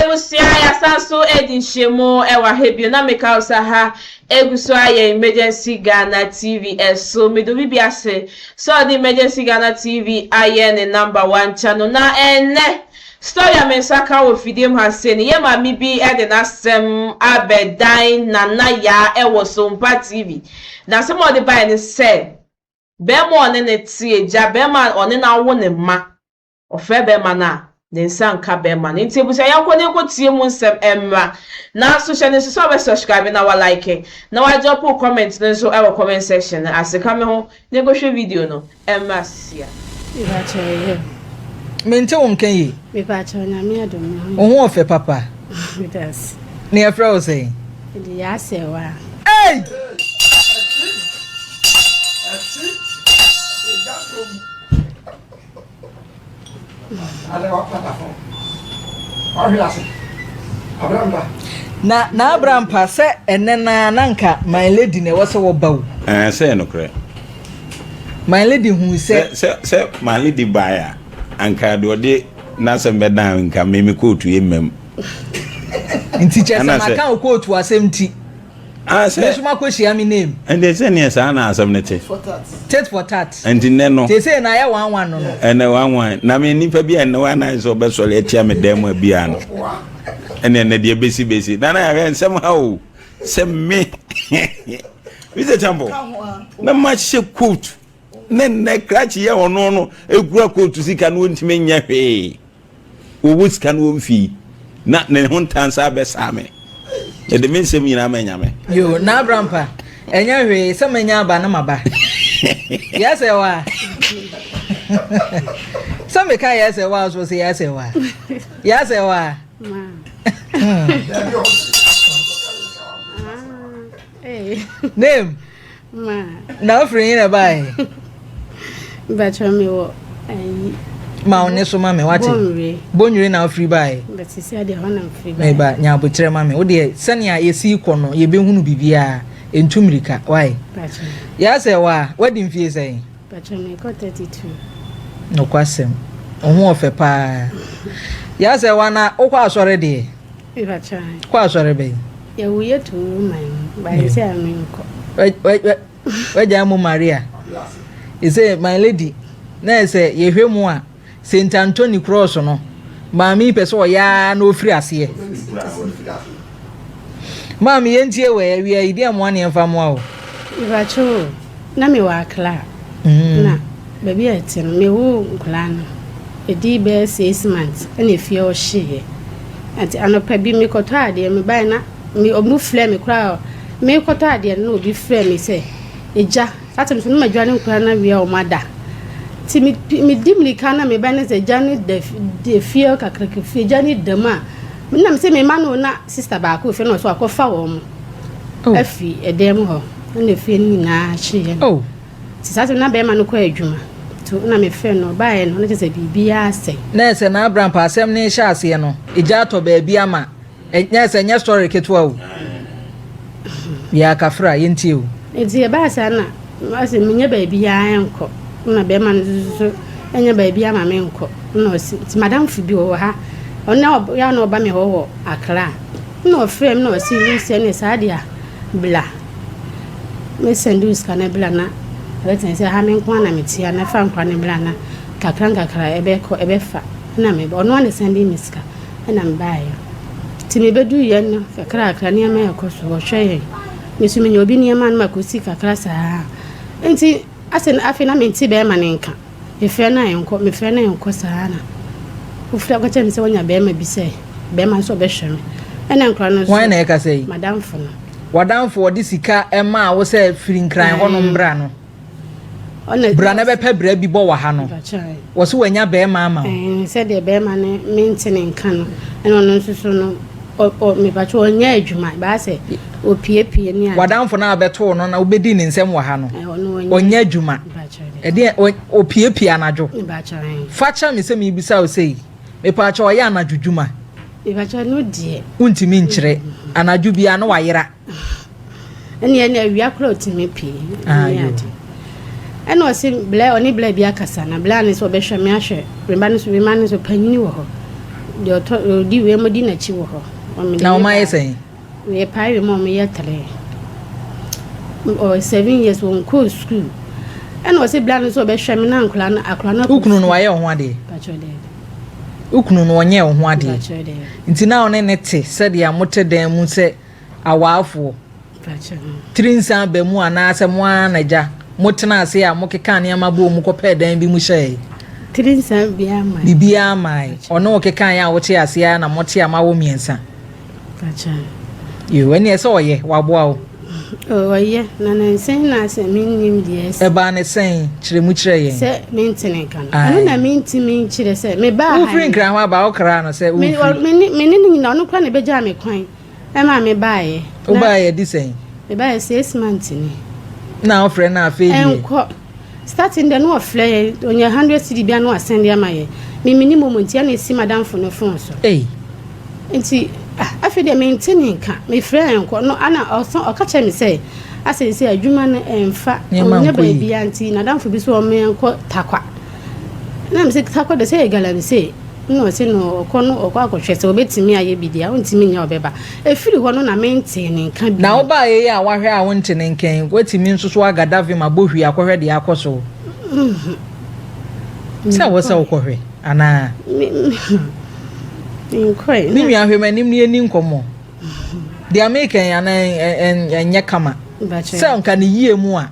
Ebusia ya sanso edi shemo ewa hebio na meka usaha eguso aye Emergency Ghana TV eso medo bibiase so the Emergency Ghana TV aye ne number 1 channel na ene story amensaka wo fidiem haseni ye ma mi bi e de na sem abedan na ya ewo Sompa TV na some of the by ne say be mo ne ne tie ja be ma one na wo ne ma ofe be ma na Nensan kabema nti busa yakwo ne ko tie mu nsem emra na social ne so be subscribe na wa like na wa drop comment ne so e comment section aseka me ho ne go hwe video no emra sia iba cheye mente won kan yi me pa cho na me adom me ho ofe papa das ne afra o say ndi ya sewa hey na Abraham pa se enena nanka my lady ne wo se wo bawo say no kre my lady hu se my lady baya anka do de na se medan nka me kotu yemem nti che se maka kotu asemti say so makoshi am name and they say ne sa na asem ne tit for tat and ne no they say na ya 11 no ene 11 na me nipa bia ne wa na so be so le tia me dem bia no ene ne de besi na ya nsem ha o se me Mr. Chambo na ma she coat ne krachi ye ono no egura coat sika no ntime nya hwe wo sika no mfi na ne hontansa be same e de mensem nyina manya me yo na Abraham pa enya hwe se manya aba na maba yes e wa some me kai yes e wa so say yes e wa yes e wa name ma na free na bai ba cho me wo ai ma one so ma me wate bonwire na free bai but see ade ho na free bai ba nya bokyere ma me wo de sania yesi ikono ye behunu bibia entumirika why ba cho ya say wa wedding fee say ba cho me ko 32 no kwasem ohu ofe pa ya say wa na okwa asore de ba cho kwa asore be ya wuye to man ba say amenko we jamu Maria ise my lady na say ye hwemu a Saint Anthony Cross no maami pese o ya na ofiri ase maami yentie we wi ide am wane mfa mo awo ba cho na me wa kla na baby ati no me wo kla no edi be 6 months na fie o hye ati anopa bi me koto ade me bai na me omu fle me kra me koto ade no obi fle me say eja atem so no madwane nkra na wi o mada ti mi dimli kana me bai na say jani de fie kakrake fie jani dema me na me say me ma no na sister ba ko fe no so akofa wo mo afi edem ho na fie ni na hye oh ti sa na be ma no ko adwuma to na me fe no bai no na say bibia ase na se na Abraham pa asem ne hye ase no eja to ba bia ma enya se nya story ketwa o ya kafra yentie o edi e ba sa na ase menye ba bia enko na be ma no so enya ba bia ma me enko na osi ti madam fu bi o ha ona ya na oba me ho wo Accra na o frame na osi Lucy ne sadia bla me sendus kana bla na wetin say ha me nko na me tia na fa nkwa ne bla na kakra ebe ko ebe fa na me ono ne sendi miska na mbaaya ti me bedu ye no kakra ne ma yakoso wo hwe me su me nyobi ne ma na makosi kakra sa enti asen afi na me nti be ma ne nka e fe na enko me fe na enko sa na ufra ko temi se wonya be ma bi se be ma so be hwe me na nkra no so why na e ka say madam fo no wadamfo odi sika ema wo se firi nkran ho no mbra no ona bra na be pe bra bi bo wa ha no wo se wanya be ma ama se de be ma ne mentine nka no eno no nsusu no o me ba cho onya adwuma ba se o pie ni a wadamfo na abeto no na obedi ni nsem wa ha no onya adwuma e de o pie anadwo ba cha facha me se me bisa o sei me pa cha o ya anadwudwuma e ba cha no die untimi nkyere anadwo bia no wayera ene awia kro otimi pie ene o se ble oni ble bia kasa na ble ani so be hwe me ahwe remba ni so panyini wo ho de oto di we modi na chi wo ho na o ma yesen we pai we mo me yetre o 7 years won ko school and o se blan so be hwe me na ankla na ukunu no waye ho ade ukunu no onye ho ade nti na one ne te se de amote dan mu se awaafo trinsan be mu ana se mu anaja motena ase a mokeka ne amabo mu kopɛ dan bi mu hyɛ trinsan bibia mai ono okeka ya wote ase a na mote amawo miensa yo ene se oye waboa o oye na nsen na se minnim die e ba ne sen kire mu kire yen se mentene kan ano na mentimi kire se me ba ha ufrin kra ho ba o kra no se me ni na ono kra ne beja me kwan e ma me ba ye o ba ye di sen me ba ye 6 months ni na ofre na afi enko starting the no ofre onya 100 cedi bia no asend ya maye me minimum ntia na esi madam fo no phone so nti afi de maintain nka me frɛ enko no ana oka che me say asese adwuma no emfa onya ba bia nti na damfo bi so o me enko takwa na me say takwa de say gala me say no se no kono okwa akohwe se obetimi aye bidia ontimi nya obeba efiri ho no na maintain nka bi na oba ye ya wahwe a wonte ne nkan wetimi nsoso agadavi mabohwi akohwe de akoso sa wosa okohwe ana nkoi ni mi ahwe manim ni eni nkomo de american ya na enye kama se nka ne yie mu a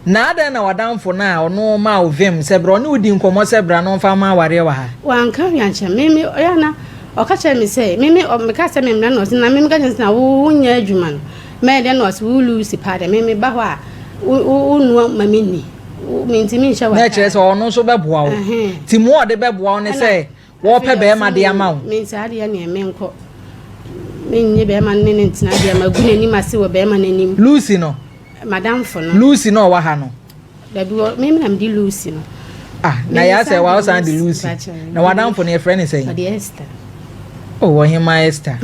na ada na wadamfo na ono ma ovem se bro ne udi nkomo se bra no fa ma ware wa ha wanka wiancha mimi oyana okacha mi se mimi omeka se mimi na no na mimi ka na wo nya adwuma no me de no so wulu si pade mimi ba ho a unu mamini mintimi nsha wa na kire se ono so beboa wo ti mu ode beboa ne se wo pe be ma de ama wo mi sa de ya ne menko menye be ma ne ntina de ma gu nani ma se wo be ma nani Lucy no madam fo no Lucy no wa ha no da bi mimi na mdi Lucy no na ya se wa o san de Lucy na wadam fo ne friend say the Esther oh hima Esther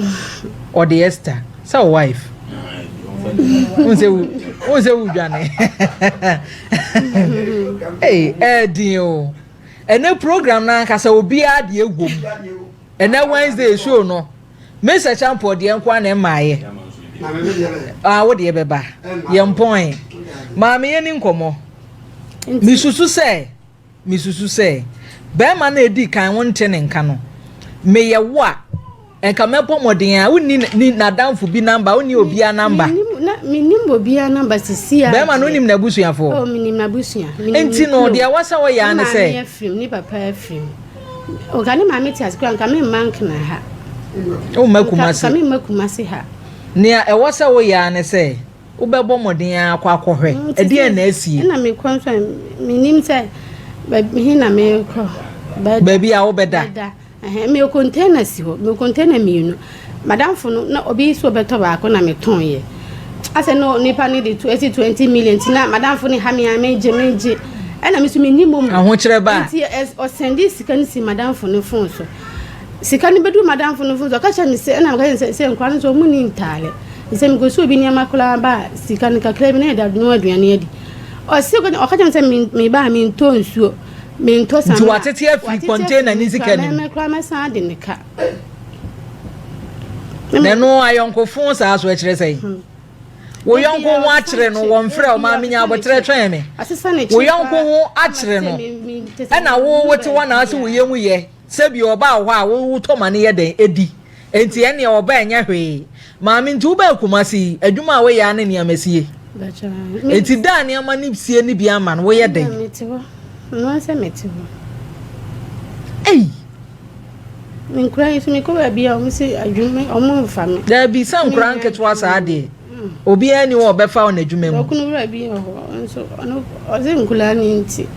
or the Esther so wife unse udwane dio ene program na kasa obi ade egwom ene Wednesday show no Mr. Champo de enko na maaye wo de beba ye mpon maame ye ni nkomo misusu se be ma na edi kan wonte ne nka no me ye wo a enka mepo moden a woni na danfo bi number woni obi a number minim obi a number sisia be ma no nim na busuafo oh minim na busua enti no de awasa wo ya ne se ma film ni papa film o gani ma meti askran ka me mank na ha o makumase ka me makumase ha ne a wasa wo ya ne se wo bebo moden a akwakohwe edi na asie na me kwanso minim se hi na me ko ba bia wo beda me container si ho me container mienu madam fo no na obi so beto ba ko na me ton ye ase no nipa ni de 20 million tina madam fo ni ha me ameje ena me so me nimom aho kire ba ti o sendi sika ni si madam fo no phone so sika ni bedu madam fo no phone so ka cha me se ena ka se nkwa so mu ni ntale se me go so obi ni amakula ba sika ni kakra bi na da no aduane adi o se ko o ka cha me se me ba me nto nsuo minto sama tu watete afi container ni sika ni me kwa me sa de nika na no ayonkofo sa so akire sei wo yonko ho akire no wo mfrɛ o ma menya abotre twɛn me wo yonko ho akire no ɛna wo wote wana ase wo yemu ye sebi oba ho a wo to ma ne ye den edi enti ene oba enya hwe ma me ntu ba kumasi adwuma a wo ya ne ne amasie enti da ne ama ne sie ne bia ma no wo ye den no se meti ho min kura isu mi ko ba bia o mi se adwuma o mo fa me da bi sam kura nketwa sa ade obi ani wo be fa o na adwuma mu okunu wura bi ho nso ono o se nkula ni nti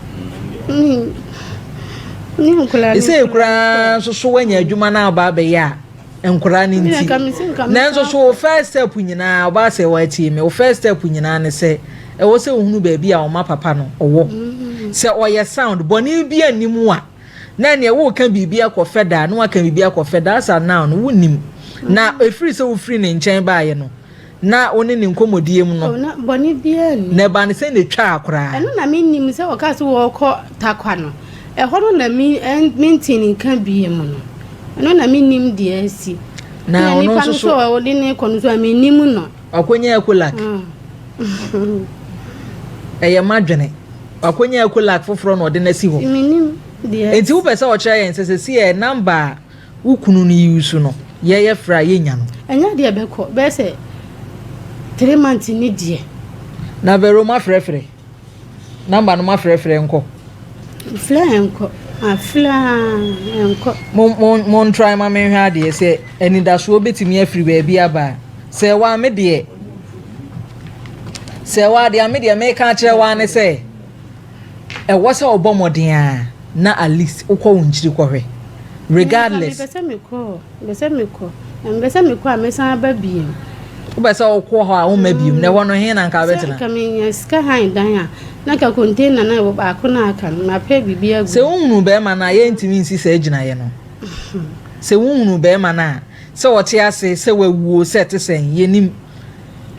ni nkula ni se kura so wanya adwuma na ba be ya nkura ni nti na nso so first step nyina ba se wa tie me o first step nyina ne se e wo se ohunu ba bia o ma papa no owo se oye sound boni bia nimu a na ne wo kan bibia ko feda na wa kan bibia ko feda asa now no wonim na efiri se wo free ne nchen baaye no na oni ne nkomodie mu no na boni bia ni na ba ne se ne twa akora eno na menim se o ka se wo ko takwa no e ho no na mi ntini kan bie mu no no na minim de asi na ono so o de ne kono so minim no akonya ekulak eye madwene akonya ekulak foforo no de na si ho minim de enti wo pese o kire yen se si e number ukunu ni use no ye fra ye nya no enya de be ko be se 3 months ni de na vero ma frefre number no ma frefre nko enko enko mon try ma me hwa de se eni da so betimi afri ba bia ba se wa me de se wa de me de me ka kire wa ne se e wo se obomoden a na at least ukọ wonchiri kwohwe regardless be se me ko amesan ba biem ube se okwo ho a wo ma biem na wono he na nka betina ka me ska han dan a na ka container na wo ba ko na aka na pa bibia gu se wonu be ma na ye ntimi nsi se agina ye no se wonu be ma na se wote ase se wawuo se te sen ye nim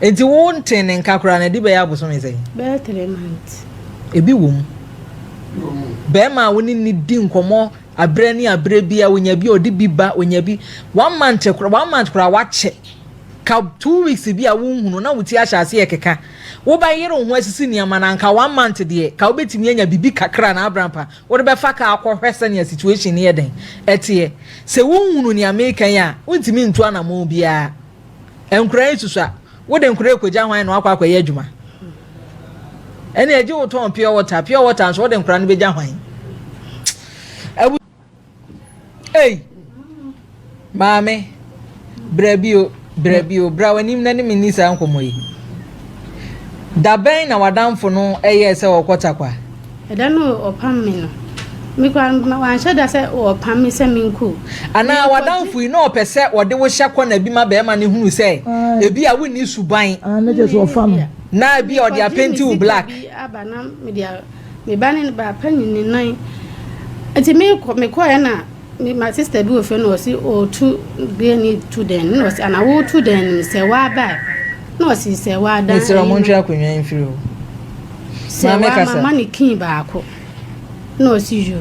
enti wo nten nka kura na di be ya boso me se be 3 months ebi wom be ma woni ni di nkomo abre ni abre bia wonya bi odi biba wonya bi 1 month kura wache ka 2 weeks bia wo hunu na wuti ahase ekeka wo ba yere ho asisi niama na nka 1 month de ka obetimi anya bibi kakra na abrampa wo de be fa ka akwohwese ne situation ne yeden etie se wo hunu ni American ya wontimi ntu anamo bia enkura isusa wo de nkura ekogya hwan na akwa ye adwuma ene eje wo ton pure water so wo de nkura no begya hwan hey mame brabio bra wanim na ne minisa nkomo yi da ben na wadamfo no eye se wokota kwa eda no opam me no mi kwa wan shada se opam me se minku ana wadamfo yi no opese wode wo hya kwa na bi ma be ma ne hunu se ebi a woni suban na je so opam na bi ode apenti u black aba na media me bani ba panyin ni nan ati me ko ya na my sister bi ofe no si o tu be ni tu den no si ana wo tu den se wa ba no si se wa dan Mr. Montreal kunwa infiri o se wa mama ni kin ba ko no si jo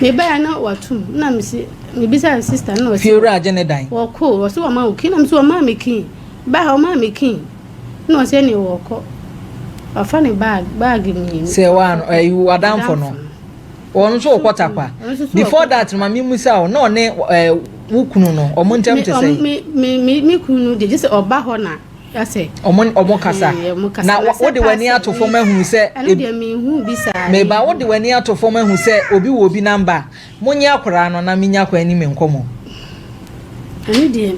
me ba na watum na me si me bisa sister no si fiora agene dan wo ko wo si wa ma o kin na me si wa ma me kin ba ha o ma me kin no si ni wo ko afa ni bag mi se wa no you adam for no on so kwota kwa before that mama musa no ne wukunu no omontem te say me kunu de just oba ho na ya say omo kasa na wo de wani atofo mahu se eno de me hu bisa me ba wo de wani atofo mahu se obi wo obi number munya akora no na minya kwa ni me nkomo eno de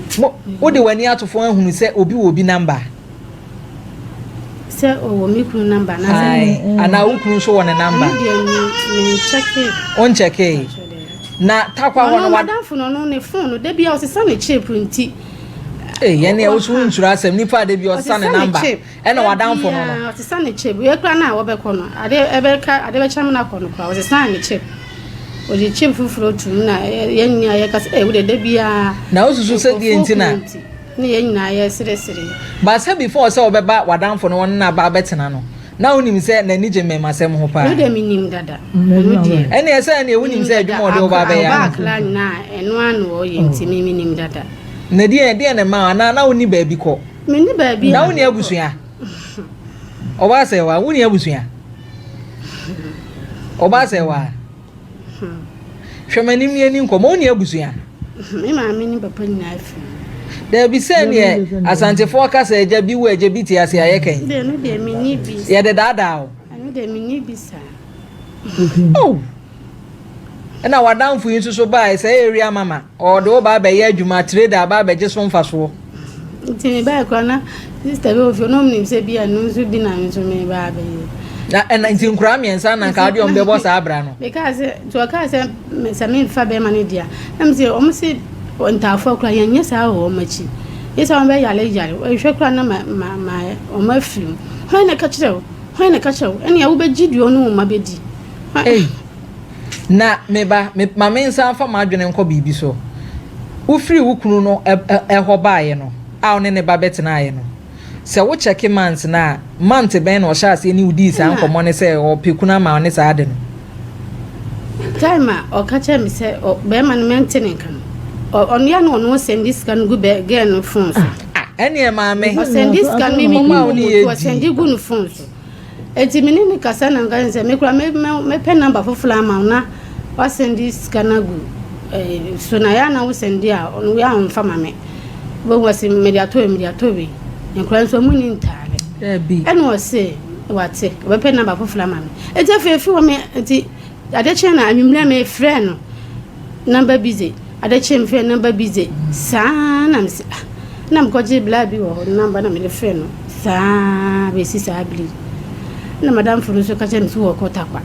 wo de wani atofo mahu se obi wo obi number se o mi kunu number na say ana wukunu so wona number me check it on check it na takwa ho no wadanfo no ne phone de bia o se sa ne chip nti yene o so nsuru asem nipa de bia o sa ne number e na wadanfo no no o se sa ne chip ye kra na wo be ko no ade be cham na ko no kwa o se sa ne chip o de chip fufuro tu na ye nya ye ka se wo de bia na o susu se die ntina ne ye nya ye sire ba se before se obeba wadanfo no na ba betena no na unim se na nije me masem ho pa no de minim dada ene ese na ewunim se adwuma ode oba ba ya ba kla na eno anu o ye nti minim dada na die na ma na uni ba bi ko mini ba bi na uni abusua oba se wa uni abusua oba se wa hwemanim ye ni nkomo uni abusua me ma mini papa ni afi there be say ne asante forecast eja bi wo eja bi ti ase ayekan de no de mini bi ye de dada o anu de mini bi sa oh na wadanfo yin so ba say area mama o de wo ba ba ye adwuma trader ba ba je so mfaso nti me ba ko na sister be ofio no mnim se bi anu nso bi na nso me ba ba ye na nti nkura miensa na nka ade ombe bo sa abra no because to ka se me fa be mane dia am se o mo se ontafo kra yanye sa o machi yesa on be yale o hwe kra na ma o ma film hwan na ka kire ene ya wo be gidio no ma be di na meba ma mensa fa ma adwene nko bibi so wo free wo kunu no ho baaye no a one ne ba betena aye no se wo check months na month ben no sha se ni udi sa nkomo ne se o pekuna ma one sa ade no time o ka che mi se o be man maintain kan on ya no send this can go be get no phone so ene maame o send this can me o send go no phone so enti me ni kasa na ngan se me kura me pen number for flama na o send this can go so na ya na wo send dia on we am fa mame bo wasi mediato bi nkura so mu ni ntare bi ene o se wate we pen number for flama me enti afefi wo me enti ade che na amimle me friend no number busy ade che me friend number busy sa na me se na me ko je bla bi wo number na me friend no sa be si sa bli na madam furu so ka che me so wo ko takwa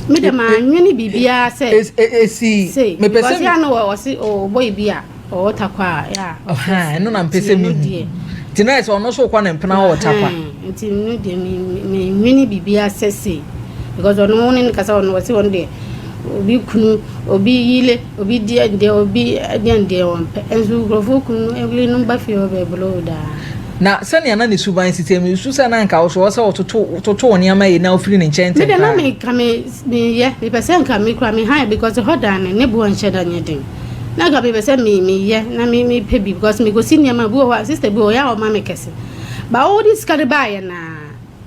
me de ma nwini bibia se esi me pese ya no wo si o boy bia o takwa ya no na pese mi tina so no so kwa na mpena wo takwa nti no de me nwini bibia se because ono ni kasa ono wasi on de obi kunu obi yile obi de obi de on pe enzu grofo kunu evli no ba fi obe bloda na sani ana ne suban system su sa na nka wo so toto oni ama ye na ofiri ne nchen me de na me ka me ye me pese nka me kra me high because hodan ne bu on sheda nyeden na ga me pese me ye na me pe bi because me go see niam bu wa sister bi o ya o ma me kese ba all this carry by na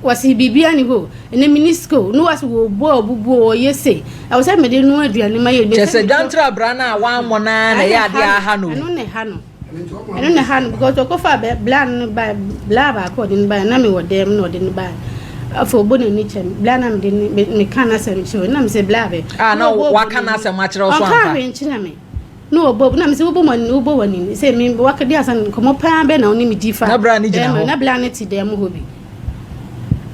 wasi bibia ni ho ene minisco no wasi wo bo yese I was say me de no aduane ma ye se jantra brana wa mona na ya dia ha no eno ne ha no because o ko fa blan ba bla ba ko din ba na me wo dem no din ba afo bo na ni chem bla na me me kana sem show na me se bla be na wa kana sem a kire so anfa ka nchira me no bo na me se wo bo man wo bo wani se me wa ka dia san komo pa be na oni me di fa na bla ni jina ho na bla ne ti dem ho bi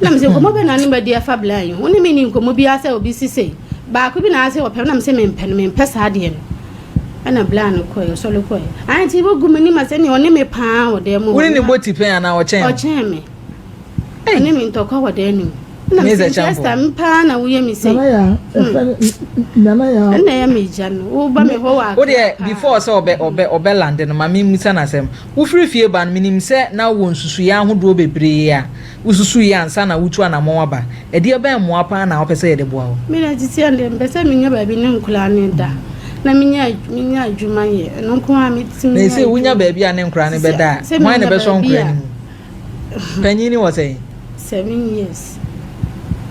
na me se komo be na ni ba dia fa bla yin oni me ni komo bi asa obi sise ba ko bi na ase wo pe na me se me mpesa de no ana bla no koyo so lo koyo anti bo gumani ma se ni oni me pa wo dem ho woni ni boti pen na wo chen me ani me ntoko wo de ni na me se just mpa na wo ye mi se nana ya na ya me jano wo ba me ho wa wo de before so obe land no ma me musa na sem wo free fie ban minim se na wo nsusu ya ahodo bebre ya ususu ya ansa na wutu ana mo aba e de ba mo apa na wo pese ye de boa wo me na titi ande pese me nya ba bi ne nkula ne da na minya adwuma ye no ko a metim na se wunya ba bi ane nkura ne beda why ne be so nkura ni panyini wo say 7 years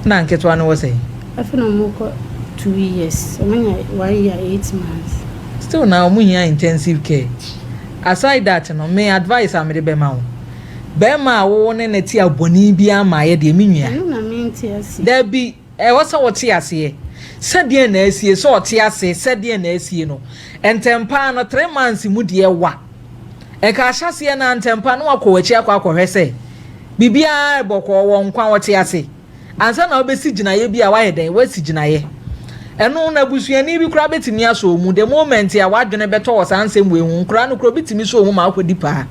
na nketwa ne wo say afina mo ko 2 years omanya 1 year 8 months still now mu here intensive care aside that no me advice am de be ma wo be ma wo ne ne ti aboni bi ama ye de minua na me nti asi da bi e wo so wo ti ase sɛdeɛ na asie so ɔte ase sɛdeɛ na asie no entempa no 3 months mu de wa ɛka ahyase na ntempa no akɔ wachi akɔhwɛ sɛ bibia bɔkɔ wɔ nkwa wɔte ase ansa na obesi ginaye bi a wayɛ den wasi ginaye ɛno na busuani bi kura betimi aso mu the moment a wadwene bɛtɔ wɔ sansɛm we hu kura no kura betimi so mu ma akɔdi paa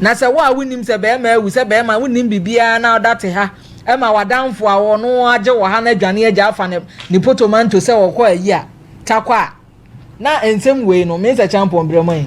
na sɛ wo a wonim sɛ bɛɛma awu sɛ bɛɛma wonim bibia na ɔdate ha ema wadanfo a wono age wo ha na adwane agya afa ne potomanto se wo kɔ ayi a takwa na ensem wei no me se champion bremon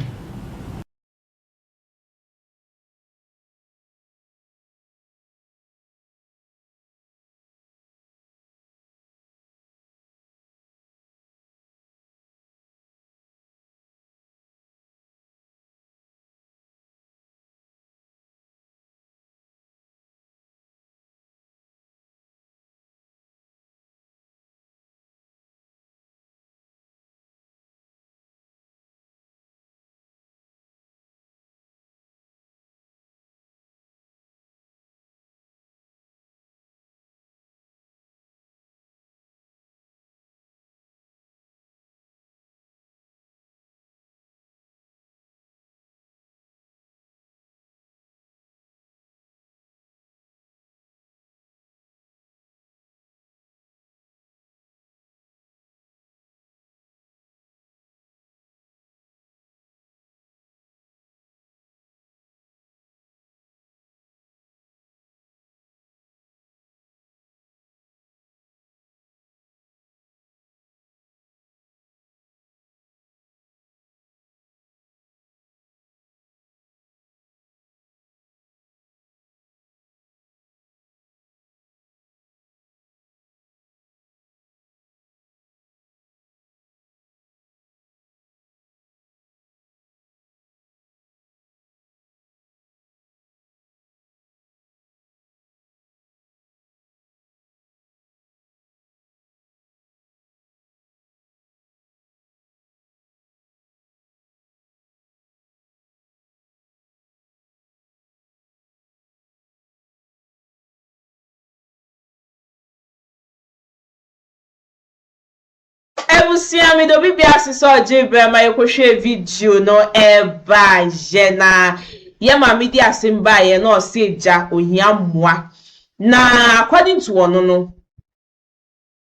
ebusia mi do bibia asese oje brema yekohwe video no eba jena ye ma mi di asemba ye no se eja ohia moa na according to ono no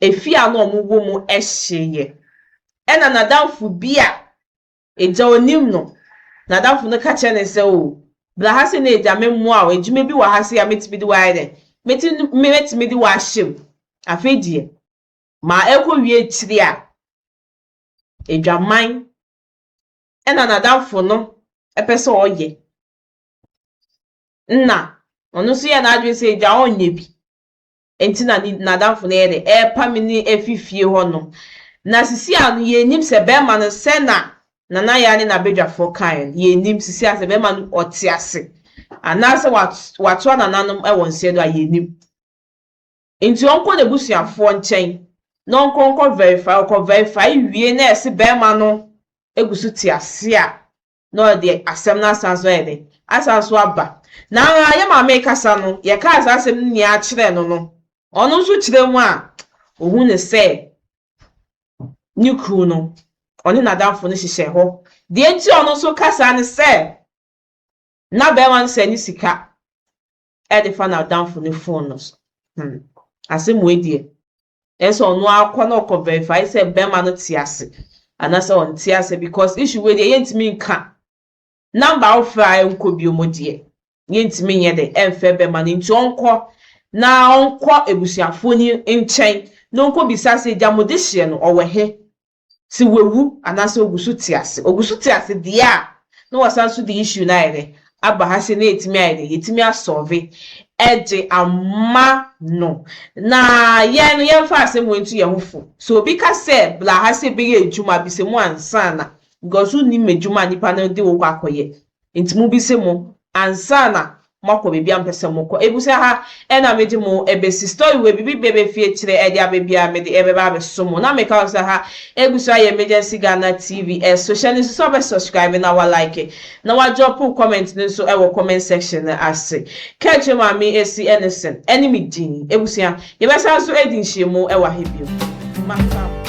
efia no omugwo mu ehyeye ena nadamfu bia eja onim no nadamfu no ka che ne se o bla ha se na eja memmoa o ejime bi wa ha se ya metimi di wa ide metimi di wa hyem afedie ma ekwo wie chiri a edwaman ena nadamfo no epese oye nna onu so ye na adwe se edwa onye bi enti na nadamfo no yede epa mini efifie ho no na sisi anu ye nim se be ma no se na ya ne na bedwafo kan ye nim sisi ase be ma no otiase anase wato na nanom e won se do ye nim enti onko de busuafo nchen non konko verify wie na ese be ma no egusu tiase a no de asem na sanso yede asanso aba na ya ma me kasa no ye ka asem ni a kire no onu so kire mu a ohun ne se niku no oni nadamfo no hihye ho de enti onu so kasa ne se na be wan se ni sika e de fa nadamfo ne phone no asem we die eso onu akọ na ko verify se be ma no tiase anase on tiase because issue we die yentimi nka number of enko bi omodie yentimi nye de emfe be ma nti onko na onko ebusuafo ni nchen no onko bisase jamode hye no owehe si wewu anase ogusu tiase dia no wasanso the issue na ire aba ha se na etimi ire yetimi asolve eje amma no na ye no ye fa asem wentu ye hofo so obi ka se bla ha se be ejuma bi se mu ansana gozu ni mejuma nipa na de wo kwakoye entimu bi se mu ansana mako bibia mpese moko ebusa ha ena meji mu ebesi story we bibi bebe fie kire ede abebia me de ebeba abesomo na meka osa ha ebusa ye Emergency Ghana TV social so be subscribe na wa like na wa drop comment nso e wo comment section na ase catch ma me esi innocent enemy din ebusa ye besa so edin hyemu e wa hebio maka